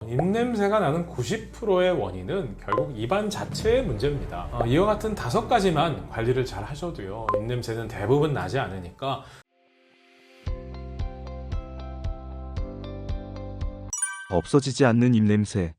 입냄새가 나는 90%의 원인은 결국 입안 자체의 문제입니다. 이와 같은 5가지만 관리를 잘 하셔도요, 입냄새는 대부분 나지 않으니까. 없어지지 않는 입냄새,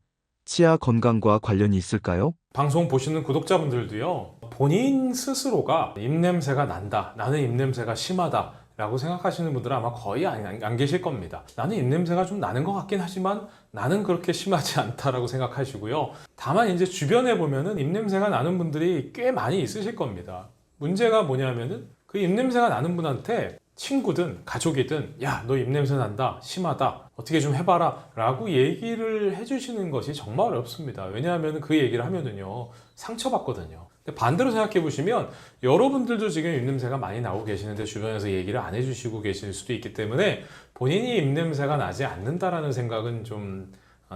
치아 건강과 관련이 있을까요? 방송 보시는 구독자분들도요, 본인 스스로가 입냄새가 난다, 나는 입냄새가 심하다 라고 생각하시는 분들은 아마 거의 안 계실 겁니다. 나는 입냄새가 좀 나는 것 같긴 하지만 나는 그렇게 심하지 않다라고 생각하시고요. 다만 이제 주변에 보면은 입냄새가 나는 분들이 꽤 많이 있으실 겁니다. 문제가 뭐냐면은 그 입냄새가 나는 분한테 친구든 가족이든 야, 너 입냄새 난다, 심하다, 어떻게 좀 해봐라 라고 얘기를 해주시는 것이 정말 어렵습니다. 왜냐하면 그 얘기를 하면은요, 상처받거든요. 반대로 생각해 보시면 여러분들도 지금 입냄새가 많이 나고 계시는데 주변에서 얘기를 안 해주시고 계실 수도 있기 때문에 본인이 입냄새가 나지 않는다라는 생각은 좀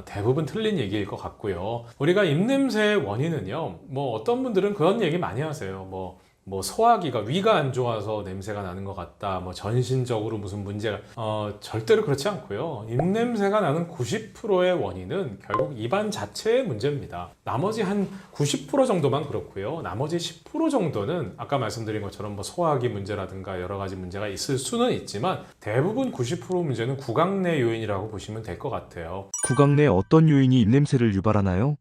대부분 틀린 얘기일 것 같고요. 우리가 입냄새의 원인은요, 어떤 분들은 그런 얘기 많이 하세요. 소화기가, 위가 안 좋아서 냄새가 나는 것 같다, 전신적으로 무슨 문제가, 절대로 그렇지 않고요. 입냄새가 나는 90%의 원인은 결국 입안 자체의 문제입니다. 나머지 한 90% 정도만 그렇고요. 나머지 10% 정도는 아까 말씀드린 것처럼 소화기 문제라든가 여러 가지 문제가 있을 수는 있지만 대부분 90% 문제는 구강 내 요인이라고 보시면 될 것 같아요. 구강 내 어떤 요인이 입냄새를 유발하나요?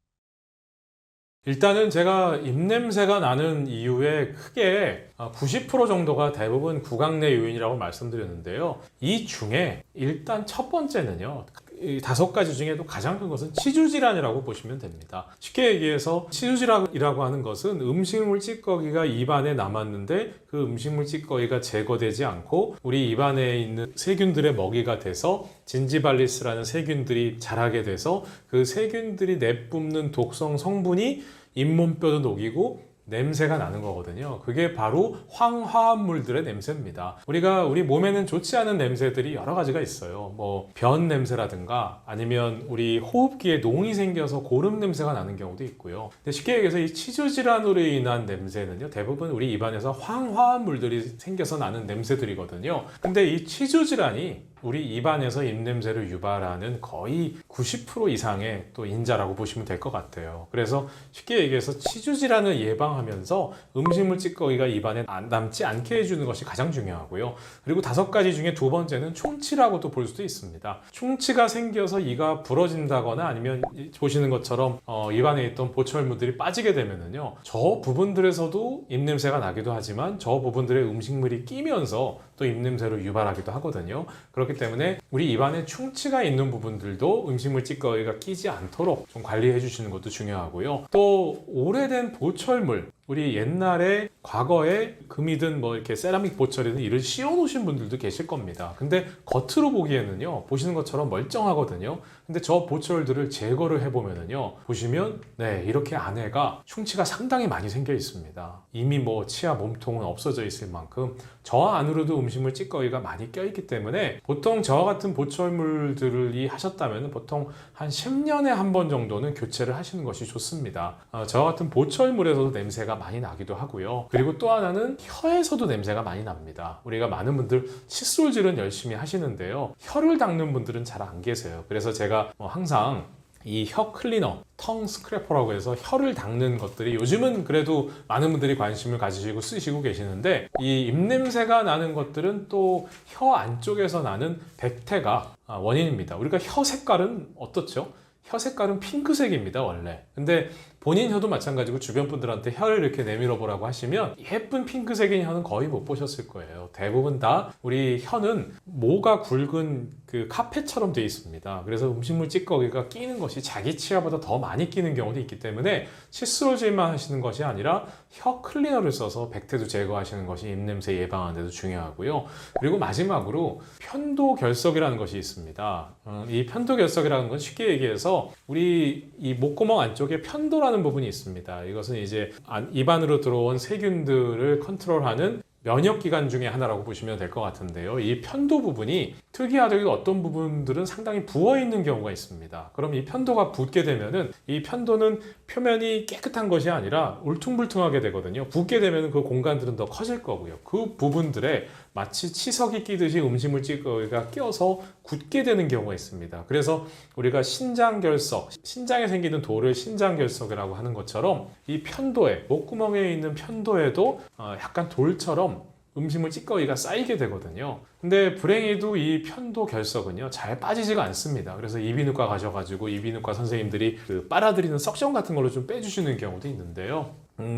일단은 제가 입냄새가 나는 이유의 크게 90% 정도가 대부분 구강 내 요인이라고 말씀드렸는데요. 이 중에 일단 첫 번째는요, 이 5가지 중에도 가장 큰 것은 치주질환이라고 보시면 됩니다. 쉽게 얘기해서 치주질환이라고 하는 것은 음식물 찌꺼기가 입안에 남았는데 그 음식물 찌꺼기가 제거되지 않고 우리 입안에 있는 세균들의 먹이가 돼서 진지발리스라는 세균들이 자라게 돼서 그 세균들이 내뿜는 독성 성분이 잇몸뼈도 녹이고 냄새가 나는 거거든요. 그게 바로 황화합물들의 냄새입니다. 우리 몸에는 좋지 않은 냄새들이 여러 가지가 있어요. 변 냄새라든가 아니면 우리 호흡기에 농이 생겨서 고름 냄새가 나는 경우도 있고요. 근데 쉽게 얘기해서 이 치주 질환으로 인한 냄새는요, 대부분 우리 입안에서 황화합물들이 생겨서 나는 냄새들이거든요. 근데 이 치주 질환이 우리 입안에서 입냄새를 유발하는 거의 90% 이상의 또 인자라고 보시면 될 것 같아요. 그래서 쉽게 얘기해서 치주 질환을 예방하면서 음식물 찌꺼기가 입안에 남지 않게 해주는 것이 가장 중요하고요. 그리고 5가지 중에 2번째는 충치라고도 볼 수도 있습니다. 충치가 생겨서 이가 부러진다거나 아니면 보시는 것처럼 입안에 있던 보철물들이 빠지게 되면은요, 저 부분들에서도 입냄새가 나기도 하지만 저 부분들의 음식물이 끼면서 또 입냄새를 유발하기도 하거든요. 그렇기 때문에 우리 입안에 충치가 있는 부분들도 음식물 찌꺼기가 끼지 않도록 좀 관리해 주시는 것도 중요하고요. 또 오래된 보철물, 우리 옛날에 과거에 금이든 이렇게 세라믹 보철이든 이를 씌워 놓으신 분들도 계실 겁니다. 근데 겉으로 보기에는요, 보시는 것처럼 멀쩡하거든요. 근데 저 보철들을 제거를 해보면은요, 보시면 이렇게 안에가 충치가 상당히 많이 생겨 있습니다. 이미 치아 몸통은 없어져 있을 만큼 저 안으로도 음식물 찌꺼기가 많이 껴있기 때문에 보통 저와 같은 보철물들이 하셨다면 보통 한 10년에 한 번 정도는 교체를 하시는 것이 좋습니다. 저와 같은 보철물에서도 냄새가 많이 나기도 하고요. 그리고 또 하나는 혀에서도 냄새가 많이 납니다. 우리가 많은 분들 칫솔질은 열심히 하시는데요, 혀를 닦는 분들은 잘 안 계세요. 그래서 제가 항상 이 혀 클리너, 텅 스크래퍼라고 해서 혀를 닦는 것들이 요즘은 그래도 많은 분들이 관심을 가지시고 쓰시고 계시는데, 이 입냄새가 나는 것들은 또 혀 안쪽에서 나는 백태가 원인입니다. 우리가 혀 색깔은 어떻죠? 혀 색깔은 핑크색입니다, 원래. 근데 본인 혀도 마찬가지고 주변 분들한테 혀를 이렇게 내밀어 보라고 하시면 예쁜 핑크색인 혀는 거의 못 보셨을 거예요. 대부분 다 우리 혀는 모가 굵은 그 카펫처럼 되어 있습니다. 그래서 음식물 찌꺼기가 끼는 것이 자기 치아보다 더 많이 끼는 경우도 있기 때문에 칫솔질만 하시는 것이 아니라 혀 클리너를 써서 백태도 제거하시는 것이 입냄새 예방하는 데도 중요하고요. 그리고 마지막으로 편도결석이라는 것이 있습니다. 이 편도결석이라는 건 쉽게 얘기해서 우리 이 목구멍 안쪽에 편도라는 부분이 있습니다. 이것은 이제 입안으로 들어온 세균들을 컨트롤하는 면역기관 중에 하나라고 보시면 될 것 같은데요. 이 편도 부분이 특이하게 어떤 부분들은 상당히 부어있는 경우가 있습니다. 그럼 이 편도가 붓게 되면은 이 편도는 표면이 깨끗한 것이 아니라 울퉁불퉁하게 되거든요. 붓게 되면 그 공간들은 더 커질 거고요. 그 부분들에 마치 치석이 끼듯이 음식물 찌꺼기가 껴서 굳게 되는 경우가 있습니다. 그래서 우리가 신장결석, 신장에 생기는 돌을 신장결석이라고 하는 것처럼 이 편도에, 목구멍에 있는 편도에도 약간 돌처럼 음식물 찌꺼기가 쌓이게 되거든요. 근데 불행히도 이 편도 결석은요 잘 빠지지가 않습니다. 그래서 이비인후과 가셔가지고 이비인후과 선생님들이 그 빨아들이는 석션 같은 걸로 좀 빼주시는 경우도 있는데요.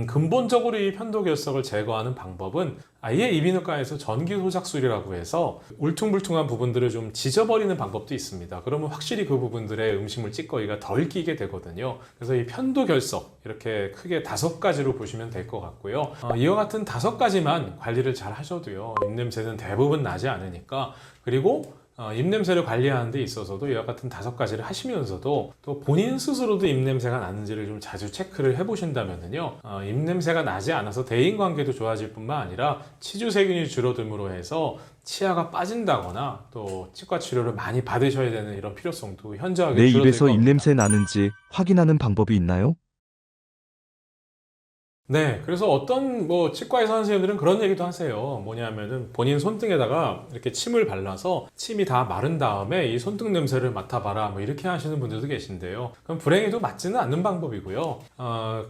근본적으로 이 편도 결석을 제거하는 방법은 아예 이비인후과에서 전기 소작술이라고 해서 울퉁불퉁한 부분들을 좀 지져버리는 방법도 있습니다. 그러면 확실히 그 부분들의 음식물 찌꺼기가 덜 끼게 되거든요. 그래서 이 편도 결석 이렇게 크게 5가지로 보시면 될 것 같고요. 이와 같은 5가지만 관리를 잘 하셔도요 입냄새는 대부분 나지 않으니까. 그리고 입냄새를 관리하는 데 있어서도 이와 같은 5가지를 하시면서도 또 본인 스스로도 입냄새가 나는지를 좀 자주 체크를 해보신다면요 입냄새가 나지 않아서 대인관계도 좋아질 뿐만 아니라 치주세균이 줄어듦으로 해서 치아가 빠진다거나 또 치과 치료를 많이 받으셔야 되는 이런 필요성도 현저하게 내 줄어들 입에서 겁니다. 입냄새 나는지 확인하는 방법이 있나요? 네, 그래서 어떤 치과의사 선생님들은 그런 얘기도 하세요. 뭐냐면은 본인 손등에다가 이렇게 침을 발라서 침이 다 마른 다음에 이 손등 냄새를 맡아봐라 뭐 이렇게 하시는 분들도 계신데요. 그럼 불행히도 맞지는 않는 방법이고요.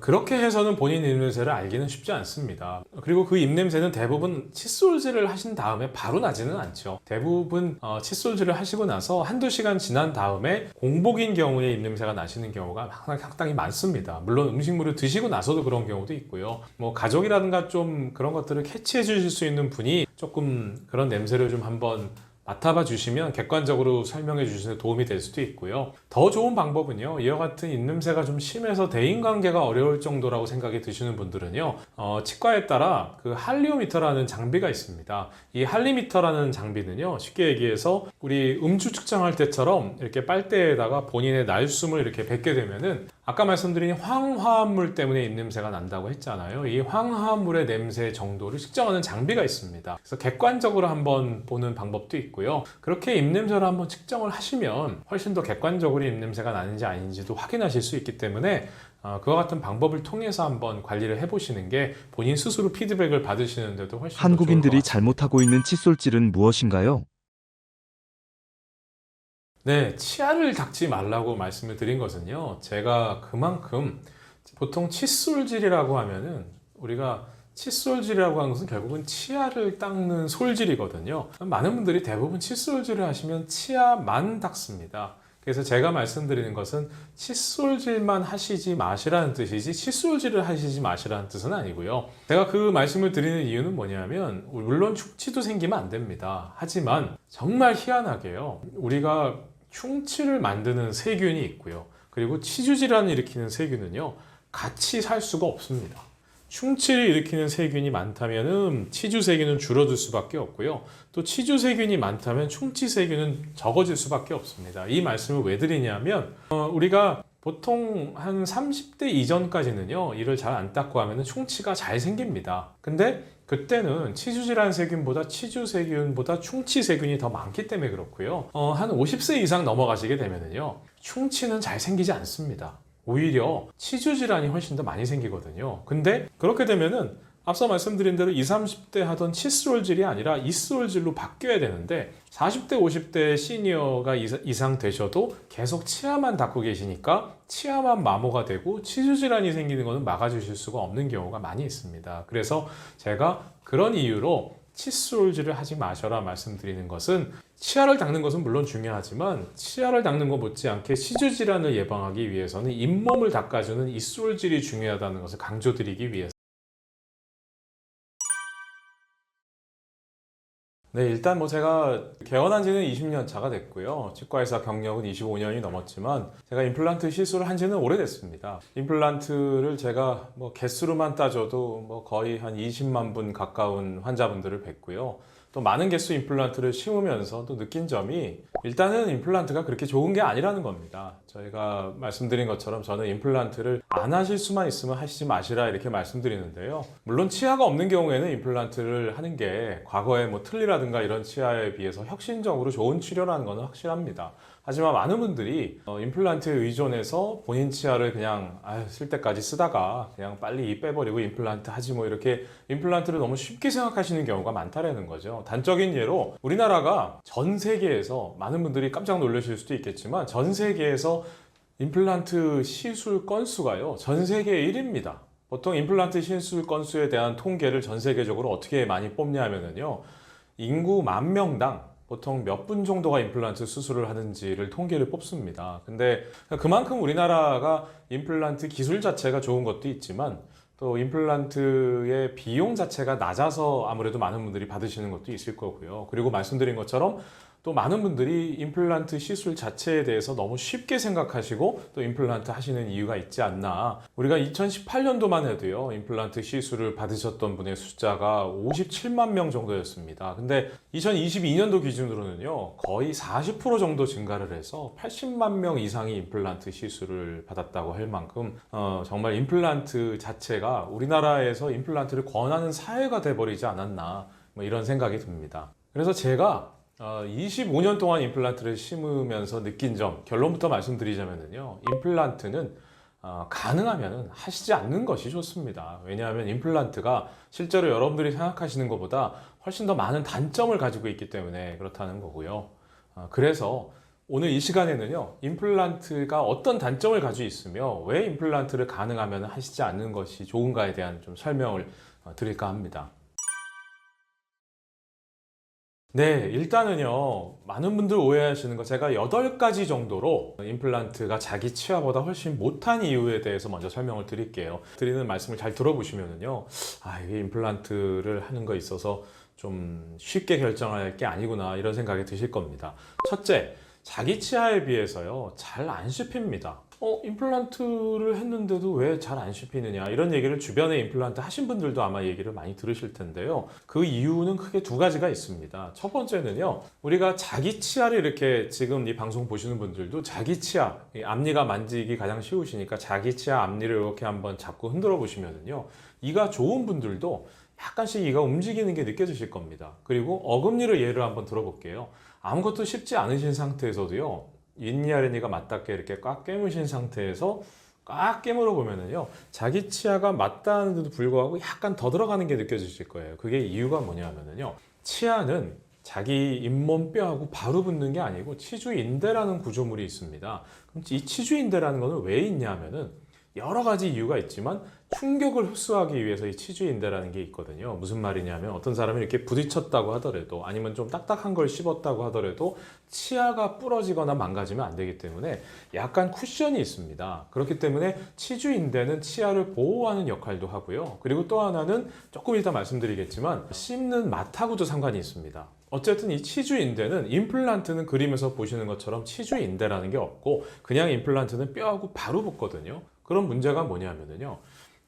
그렇게 해서는 본인 입냄새를 알기는 쉽지 않습니다. 그리고 그 입냄새는 대부분 칫솔질을 하신 다음에 바로 나지는 않죠. 대부분 칫솔질을 하시고 나서 한두 시간 지난 다음에 공복인 경우에 입냄새가 나시는 경우가 상당히 많습니다. 물론 음식물을 드시고 나서도 그런 경우도 있고요. 뭐 가족이라든가 좀 그런 것들을 캐치해 주실 수 있는 분이 조금 그런 냄새를 좀 한번 맡아봐 주시면 객관적으로 설명해 주시는 데 도움이 될 수도 있고요. 더 좋은 방법은요. 이와 같은 입냄새가 좀 심해서 대인관계가 어려울 정도라고 생각이 드시는 분들은요. 치과에 따라 그 할리오미터라는 장비가 있습니다. 이 할리미터라는 장비는요. 쉽게 얘기해서 우리 음주 측정할 때처럼 이렇게 빨대에다가 본인의 날숨을 이렇게 뱉게 되면은 아까 말씀드린 황화합물 때문에 입냄새가 난다고 했잖아요. 이 황화합물의 냄새 정도를 측정하는 장비가 있습니다. 그래서 객관적으로 한번 보는 방법도 있고요. 그렇게 입냄새를 한번 측정을 하시면 훨씬 더 객관적으로 입냄새가 나는지 아닌지도 확인하실 수 있기 때문에 그와 같은 방법을 통해서 한번 관리를 해보시는 게 본인 스스로 피드백을 받으시는데도 훨씬 더 좋을 것 한국인들이 같습니다. 잘못하고 있는 칫솔질은 무엇인가요? 네, 치아를 닦지 말라고 말씀을 드린 것은요. 제가 그만큼 보통 칫솔질이라고 하면은 우리가 칫솔질이라고 하는 것은 결국은 치아를 닦는 솔질이거든요. 많은 분들이 대부분 칫솔질을 하시면 치아만 닦습니다. 그래서 제가 말씀드리는 것은 칫솔질만 하시지 마시라는 뜻이지 칫솔질을 하시지 마시라는 뜻은 아니고요. 제가 그 말씀을 드리는 이유는 뭐냐면 물론 충치도 생기면 안 됩니다. 하지만 정말 희한하게요. 우리가 충치를 만드는 세균이 있고요. 그리고 치주 질환을 일으키는 세균은요. 같이 살 수가 없습니다. 충치를 일으키는 세균이 많다면 치주 세균은 줄어들 수밖에 없고요. 또 치주 세균이 많다면 충치 세균은 적어질 수밖에 없습니다. 이 말씀을 왜 드리냐면 우리가 보통 한 30대 이전까지는요. 이를 잘 안 닦고 하면 충치가 잘 생깁니다. 근데 그때는 치주질환 세균보다 치주 세균보다 충치 세균이 더 많기 때문에 그렇고요. 한 50세 이상 넘어가시게 되면은요. 충치는 잘 생기지 않습니다. 오히려 치주 질환이 훨씬 더 많이 생기거든요. 근데 그렇게 되면은 앞서 말씀드린 대로 20, 30대 하던 칫솔질이 아니라 이솔질로 바뀌어야 되는데 40대, 50대 시니어가 이상 되셔도 계속 치아만 닦고 계시니까 치아만 마모가 되고 치주 질환이 생기는 것은 막아주실 수가 없는 경우가 많이 있습니다. 그래서 제가 그런 이유로 칫솔질을 하지 마셔라 말씀드리는 것은 치아를 닦는 것은 물론 중요하지만 치아를 닦는 것 못지않게 치주 질환을 예방하기 위해서는 잇몸을 닦아주는 이솔질이 중요하다는 것을 강조드리기 위해서 네, 일단 제가 개원한 지는 20년 차가 됐고요. 치과의사 경력은 25년이 넘었지만 제가 임플란트 시술을 한 지는 오래됐습니다. 임플란트를 제가 개수로만 따져도 거의 한 20만 분 가까운 환자분들을 뵀고요. 또 많은 개수 임플란트를 심으면서 또 느낀 점이 일단은 임플란트가 그렇게 좋은 게 아니라는 겁니다. 저희가 말씀드린 것처럼 저는 임플란트를 안 하실 수만 있으면 하시지 마시라 이렇게 말씀드리는데요. 물론 치아가 없는 경우에는 임플란트를 하는 게 과거에 틀니라든가 이런 치아에 비해서 혁신적으로 좋은 치료라는 것은 확실합니다. 하지만 많은 분들이 임플란트에 의존해서 본인 치아를 그냥 쓸 때까지 쓰다가 그냥 빨리 이 빼버리고 임플란트 하지 뭐 이렇게 임플란트를 너무 쉽게 생각하시는 경우가 많다라는 거죠. 단적인 예로 우리나라가 전 세계에서 많은 분들이 깜짝 놀라실 수도 있겠지만 전 세계에서 임플란트 시술 건수가요 전 세계 1위입니다. 보통 임플란트 시술 건수에 대한 통계를 전 세계적으로 어떻게 많이 뽑냐 하면은요 인구 10,000명당 보통 몇 분 정도가 임플란트 수술을 하는지를 통계를 뽑습니다. 근데 그만큼 우리나라가 임플란트 기술 자체가 좋은 것도 있지만 또 임플란트의 비용 자체가 낮아서 아무래도 많은 분들이 받으시는 것도 있을 거고요. 그리고 말씀드린 것처럼 또 많은 분들이 임플란트 시술 자체에 대해서 너무 쉽게 생각하시고 또 임플란트 하시는 이유가 있지 않나. 우리가 2018년도만 해도요 임플란트 시술을 받으셨던 분의 숫자가 57만 명 정도였습니다. 근데 2022년도 기준으로는요 거의 40% 정도 증가를 해서 80만 명 이상이 임플란트 시술을 받았다고 할 만큼 정말 임플란트 자체가 우리나라에서 임플란트를 권하는 사회가 돼버리지 않았나 뭐 이런 생각이 듭니다. 그래서 제가 25년 동안 임플란트를 심으면서 느낀 점 결론부터 말씀드리자면요 임플란트는 가능하면 하시지 않는 것이 좋습니다. 왜냐하면 임플란트가 실제로 여러분들이 생각하시는 것보다 훨씬 더 많은 단점을 가지고 있기 때문에 그렇다는 거고요. 그래서 오늘 이 시간에는요 임플란트가 어떤 단점을 가지고 있으며 왜 임플란트를 가능하면 하시지 않는 것이 좋은가에 대한 좀 설명을 드릴까 합니다. 네, 일단은요, 많은 분들 오해하시는 거 제가 8가지 정도로 임플란트가 자기 치아보다 훨씬 못한 이유에 대해서 먼저 설명을 드릴게요. 드리는 말씀을 잘 들어보시면은요, 이게 임플란트를 하는 거에 있어서 좀 쉽게 결정할 게 아니구나, 이런 생각이 드실 겁니다. 첫째, 자기 치아에 비해서요, 잘 안 씹힙니다. 임플란트를 했는데도 왜 잘 안 씹히느냐 이런 얘기를 주변에 임플란트 하신 분들도 아마 얘기를 많이 들으실 텐데요. 그 이유는 크게 2가지가 있습니다. 첫 번째는요, 우리가 자기 치아를 이렇게 지금 이 방송 보시는 분들도 자기 치아, 앞니가 만지기 가장 쉬우시니까 자기 치아 앞니를 이렇게 한번 잡고 흔들어 보시면은요, 이가 좋은 분들도 약간씩 이가 움직이는 게 느껴지실 겁니다. 그리고 어금니를 예를 한번 들어볼게요. 아무것도 씹지 않으신 상태에서도요, 윗니 아랫니가 맞닿게 이렇게 꽉 깨무신 상태에서 꽉 깨물어 보면은요 자기 치아가 맞닿는데도 불구하고 약간 더 들어가는 게 느껴지실 거예요. 그게 이유가 뭐냐면은요 치아는 자기 잇몸 뼈하고 바로 붙는 게 아니고 치주인대라는 구조물이 있습니다. 그럼 이 치주인대라는 거는 왜 있냐면은 여러 가지 이유가 있지만 충격을 흡수하기 위해서 이 치주인대라는 게 있거든요. 무슨 말이냐면 어떤 사람이 이렇게 부딪혔다고 하더라도 아니면 좀 딱딱한 걸 씹었다고 하더라도 치아가 부러지거나 망가지면 안 되기 때문에 약간 쿠션이 있습니다. 그렇기 때문에 치주인대는 치아를 보호하는 역할도 하고요. 그리고 또 하나는 조금 이따 말씀드리겠지만 씹는 맛하고도 상관이 있습니다. 어쨌든 이 치주인대는 임플란트는 그림에서 보시는 것처럼 치주인대라는 게 없고 그냥 임플란트는 뼈하고 바로 붙거든요. 그런 문제가 뭐냐면요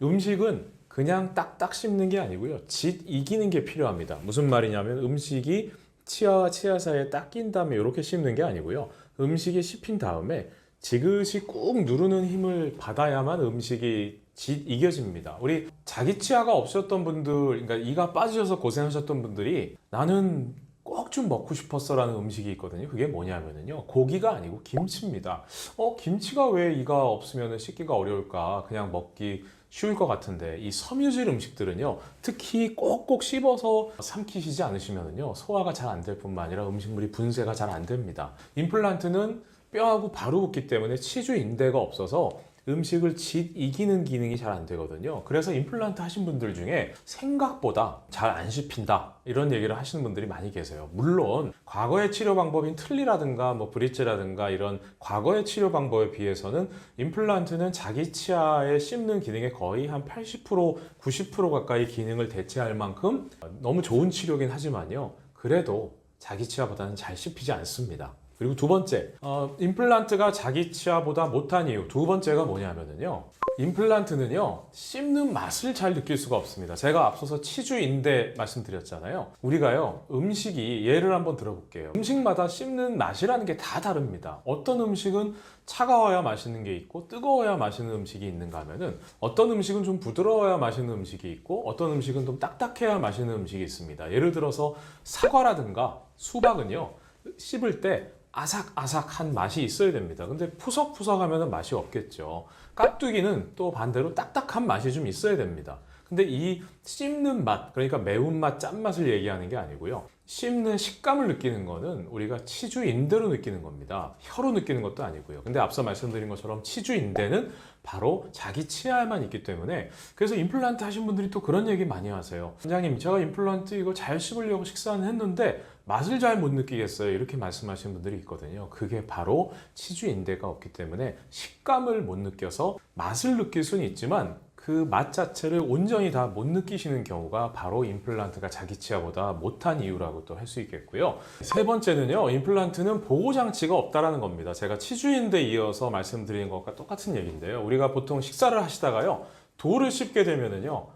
음식은 그냥 딱딱 씹는 게 아니고요 짓 이기는 게 필요합니다. 무슨 말이냐면 음식이 치아와 치아 사이에 딱 낀 다음에 이렇게 씹는 게 아니고요 음식이 씹힌 다음에 지그시 꾹 누르는 힘을 받아야만 음식이 짓 이겨집니다. 우리 자기 치아가 없었던 분들, 그러니까 이가 빠지셔서 고생하셨던 분들이 나는 꼭 좀 먹고 싶었어 라는 음식이 있거든요. 그게 뭐냐면요 고기가 아니고 김치입니다. 김치가 왜 이가 없으면 씹기가 어려울까, 그냥 먹기 쉬울 것 같은데 이 섬유질 음식들은요 특히 꼭꼭 씹어서 삼키시지 않으시면요 소화가 잘 안 될 뿐만 아니라 음식물이 분쇄가 잘 안 됩니다. 임플란트는 뼈하고 바로 붙기 때문에 치주인대가 없어서 음식을 짓 이기는 기능이 잘 안 되거든요. 그래서 임플란트 하신 분들 중에 생각보다 잘 안 씹힌다 이런 얘기를 하시는 분들이 많이 계세요. 물론 과거의 치료 방법인 틀니라든가 뭐 브릿지라든가 이런 과거의 치료 방법에 비해서는 임플란트는 자기 치아에 씹는 기능의 거의 한 80% 90% 가까이 기능을 대체할 만큼 너무 좋은 치료긴 하지만요 그래도 자기 치아보다는 잘 씹히지 않습니다. 그리고 2번째, 임플란트가 자기 치아보다 못한 이유 2번째가 뭐냐면요 임플란트는요 씹는 맛을 잘 느낄 수가 없습니다. 제가 앞서서 치주인대 말씀드렸잖아요. 우리가요 음식이 예를 한번 들어볼게요. 음식마다 씹는 맛이라는 게 다 다릅니다. 어떤 음식은 차가워야 맛있는 게 있고 뜨거워야 맛있는 음식이 있는가 하면은 어떤 음식은 좀 부드러워야 맛있는 음식이 있고 어떤 음식은 좀 딱딱해야 맛있는 음식이 있습니다. 예를 들어서 사과라든가 수박은요 씹을 때 아삭아삭한 맛이 있어야 됩니다. 근데 푸석푸석 하면 맛이 없겠죠. 깍두기는 또 반대로 딱딱한 맛이 좀 있어야 됩니다. 근데 이 씹는 맛, 그러니까 매운맛, 짠맛을 얘기하는 게 아니고요. 씹는 식감을 느끼는 거는 우리가 치주인대로 느끼는 겁니다. 혀로 느끼는 것도 아니고요. 근데 앞서 말씀드린 것처럼 치주인대는 바로 자기 치아에만 있기 때문에, 그래서 임플란트 하신 분들이 또 그런 얘기 많이 하세요. 원장님, 제가 임플란트 이거 잘 씹으려고 식사는 했는데 맛을 잘 못 느끼겠어요. 이렇게 말씀하시는 분들이 있거든요. 그게 바로 치주인대가 없기 때문에 식감을 못 느껴서 맛을 느낄 수는 있지만 그 맛 자체를 온전히 다 못 느끼시는 경우가 바로 임플란트가 자기 치아보다 못한 이유라고 또 할 수 있겠고요. 세 번째는요, 임플란트는 보호장치가 없다라는 겁니다. 제가 치주인대 이어서 말씀드린 것과 똑같은 얘기인데요. 우리가 보통 식사를 하시다가요, 돌을 씹게 되면은요,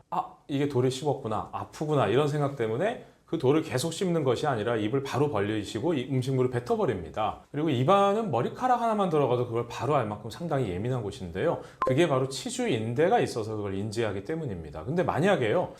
이게 돌을 씹었구나, 아프구나, 이런 생각 때문에 그 돌을 계속 씹는 것이 아니라 입을 바로 벌리시고 이 음식물을 뱉어버립니다. 그리고 입안은 머리카락 하나만 들어가도 그걸 바로 알 만큼 상당히 예민한 곳인데요. 그게 바로 치주인대가 있어서 그걸 인지하기 때문입니다. 근데 만약에요,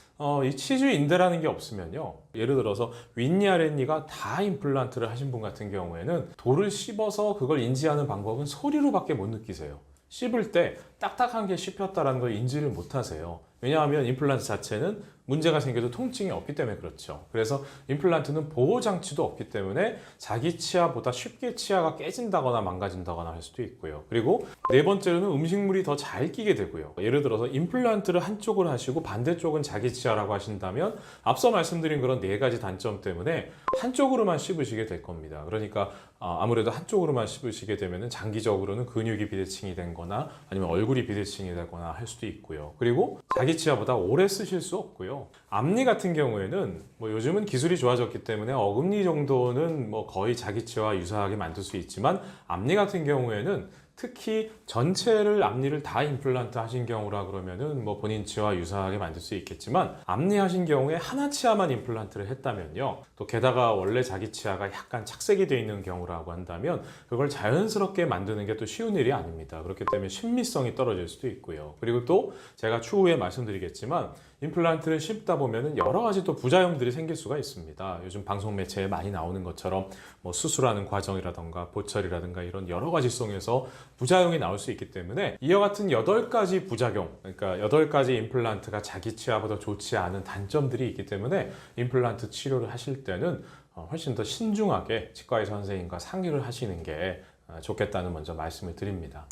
이 치주인대라는 게 없으면요, 예를 들어서 윗니 아랫니가 다 임플란트를 하신 분 같은 경우에는 돌을 씹어서 그걸 인지하는 방법은 소리로밖에 못 느끼세요. 씹을 때 딱딱한 게 씹혔다는 걸 인지를 못 하세요. 왜냐하면 임플란트 자체는 문제가 생겨도 통증이 없기 때문에 그렇죠. 그래서 임플란트는 보호장치도 없기 때문에 자기 치아보다 쉽게 치아가 깨진다거나 망가진다거나 할 수도 있고요. 그리고 네 번째로는 음식물이 더 잘 끼게 되고요. 예를 들어서 임플란트를 한쪽으로 하시고 반대쪽은 자기 치아라고 하신다면 앞서 말씀드린 그런 네 가지 단점 때문에 한쪽으로만 씹으시게 될 겁니다. 그러니까 아무래도 한쪽으로만 씹으시게 되면 장기적으로는 근육이 비대칭이 되거나 아니면 얼굴이 비대칭이 되거나 할 수도 있고요. 그리고 자기 치아보다 오래 쓰실 수 없고요. 앞니 같은 경우에는 요즘은 기술이 좋아졌기 때문에 어금니 정도는 거의 자기 치아와 유사하게 만들 수 있지만, 앞니 같은 경우에는 특히 전체를 앞니를 다 임플란트 하신 경우라 그러면은 본인 치아와 유사하게 만들 수 있겠지만, 앞니 하신 경우에 하나 치아만 임플란트를 했다면요, 또 게다가 원래 자기 치아가 약간 착색이 되어 있는 경우라고 한다면 그걸 자연스럽게 만드는 게 또 쉬운 일이 아닙니다. 그렇기 때문에 신미성이 떨어질 수도 있고요. 그리고 또 제가 추후에 말씀드리겠지만, 임플란트를 씹다 보면은 여러 가지 또 부작용들이 생길 수가 있습니다. 요즘 방송 매체에 많이 나오는 것처럼 수술하는 과정이라던가 보철이라든가 이런 여러 가지 속에서 부작용이 나올 수 있기 때문에, 이와 같은 8가지 부작용, 그러니까 8가지 임플란트가 자기 치아보다 좋지 않은 단점들이 있기 때문에 임플란트 치료를 하실 때는 훨씬 더 신중하게 치과의사 선생님과 상의를 하시는 게 좋겠다는 먼저 말씀을 드립니다.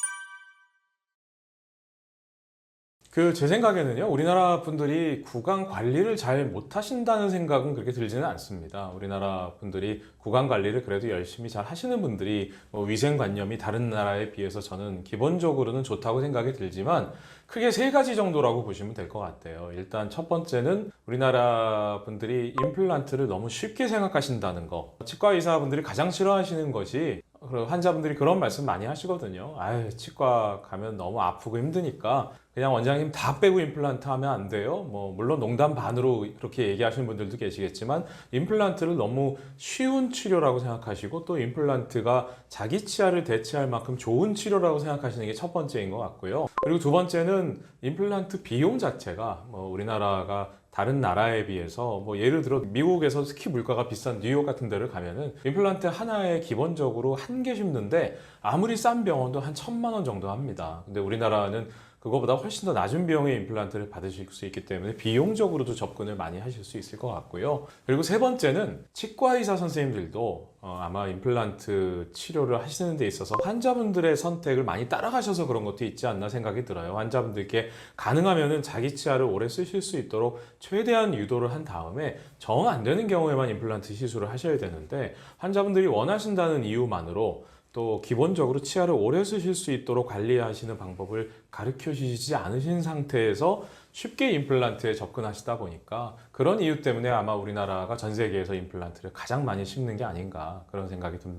제 생각에는요, 우리나라 분들이 구강 관리를 잘 못하신다는 생각은 그렇게 들지는 않습니다. 우리나라 분들이 구강 관리를 그래도 열심히 잘 하시는 분들이 위생관념이 다른 나라에 비해서 저는 기본적으로는 좋다고 생각이 들지만, 크게 3가지 정도라고 보시면 될 것 같아요. 일단 첫 번째는 우리나라 분들이 임플란트를 너무 쉽게 생각하신다는 거. 치과 의사분들이 가장 싫어하시는 것이, 환자분들이 그런 말씀 많이 하시거든요. 치과 가면 너무 아프고 힘드니까 그냥 원장님 다 빼고 임플란트 하면 안 돼요? 물론 농담 반으로 그렇게 얘기하시는 분들도 계시겠지만, 임플란트를 너무 쉬운 치료라고 생각하시고 또 임플란트가 자기 치아를 대체할 만큼 좋은 치료라고 생각하시는 게 첫 번째인 것 같고요. 그리고 두 번째는 임플란트 비용 자체가 우리나라가 다른 나라에 비해서 예를 들어 미국에서 특히 물가가 비싼 뉴욕 같은 데를 가면은 임플란트 하나에 기본적으로 한 개 심는데 아무리 싼 병원도 한 1,000만 원 정도 합니다. 근데 우리나라는 그거보다 훨씬 더 낮은 비용의 임플란트를 받으실 수 있기 때문에 비용적으로도 접근을 많이 하실 수 있을 것 같고요. 그리고 세 번째는 치과 의사 선생님들도 아마 임플란트 치료를 하시는 데 있어서 환자분들의 선택을 많이 따라가셔서 그런 것도 있지 않나 생각이 들어요. 환자분들께 가능하면은 자기 치아를 오래 쓰실 수 있도록 최대한 유도를 한 다음에 정 안 되는 경우에만 임플란트 시술을 하셔야 되는데, 환자분들이 원하신다는 이유만으로 또 기본적으로 치아를 오래 쓰실 수 있도록 관리하시는 방법을 가르쳐 주시지 않으신 상태에서 쉽게 임플란트에 접근하시다 보니까, 그런 이유 때문에 아마 우리나라가 전 세계에서 임플란트를 가장 많이 심는 게 아닌가 그런 생각이 듭니다.